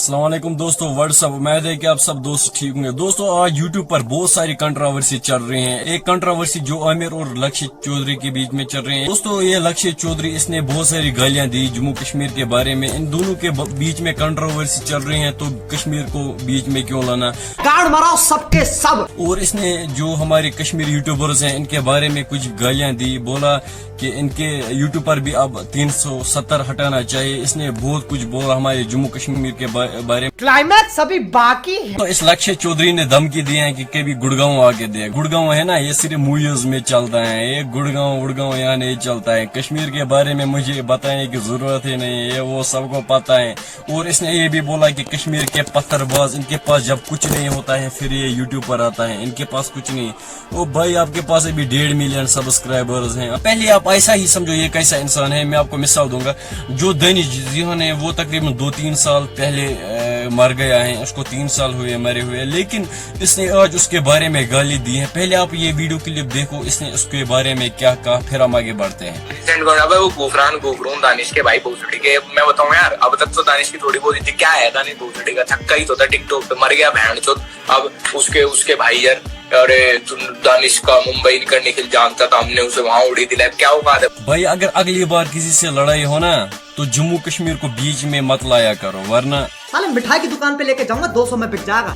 अस्सलाम वालेकुम दोस्तों, व्हाट्सअप। उम्मीद है कि आप सब दोस्त ठीक होंगे। दोस्तों, आज यूट्यूब पर बहुत सारी कंट्रोवर्सी चल रही है। एक कंट्रोवर्सी जो आमिर और लक्ष्य चौधरी के बीच में चल रही है। दोस्तों, ये लक्ष्य चौधरी, इसने बहुत सारी गालियां दी जम्मू कश्मीर के बारे में। इन दोनों के बीच में कंट्रोवर्सी चल रही है, तो कश्मीर को बीच में क्यों लाना। गाड़ मराओ सबके सब। और इसने जो हमारे कश्मीर यूट्यूबर्स हैं, इनके बारे में कुछ गालियां दी। बोला कि इनके यूट्यूब पर भी अब 370 हटाना चाहिए। इसने बहुत कुछ बोला हमारे जम्मू कश्मीर के बारे में। क्लाइमैक्स अभी बाकी है। तो इस लक्ष्य चौधरी ने धमकी दी है कि कभी गुड़गांव आके दे। गुड़गांव है ना, ये सिर्फ मूवीज में चलता है। ये गुड़गांव यहाँ नहीं चलता है। कश्मीर के बारे में मुझे बताने की जरूरत ही नहीं है, ये वो सबको पता है। और इसने ये भी बोला कि कश्मीर के पत्थरबाज, इनके पास जब कुछ नहीं होता है फिर ये यूट्यूब पर आता है, इनके पास कुछ नहीं। ओ भाई, आपके पास अभी 1.5 मिलियन सब्सक्राइबर्स हैं। पहले आप ऐसा ही समझो ये कैसा इंसान है। मैं आपको मिसाल दूंगा, जो दानिश जिहान है वो तकरीबन 2-3 साल पहले मर गया है। उसको 3 साल हुए मरे हुए, लेकिन इसने आज उसके बारे में गाली दी है। पहले आप ये वीडियो क्लिप देखो, इसने उसके बारे में क्या कहा, फिर हम आगे बढ़ते हैं। वो गोफरान दानिश के भाई भोसड़ी के। मैं बताऊं यार, अब तक तो दानिश की थोड़ी बहुत क्या है, दानिश भोसड़ी का छक्का ही तो था टिकटॉक पे, मर गया बहन चोद। अब उसके भाई यार, अरे दानिश का मुंबई का निखिल जानता था, हमने उसे वहां उड़ी दिलाई। क्या हुआ भाई, अगर अगली बार किसी से लड़ाई हो ना, तो जम्मू कश्मीर को बीच में मत लाया करो, वरना साले मिठाई की दुकान पे लेके जाऊंगा, 200 में बिक जाएगा।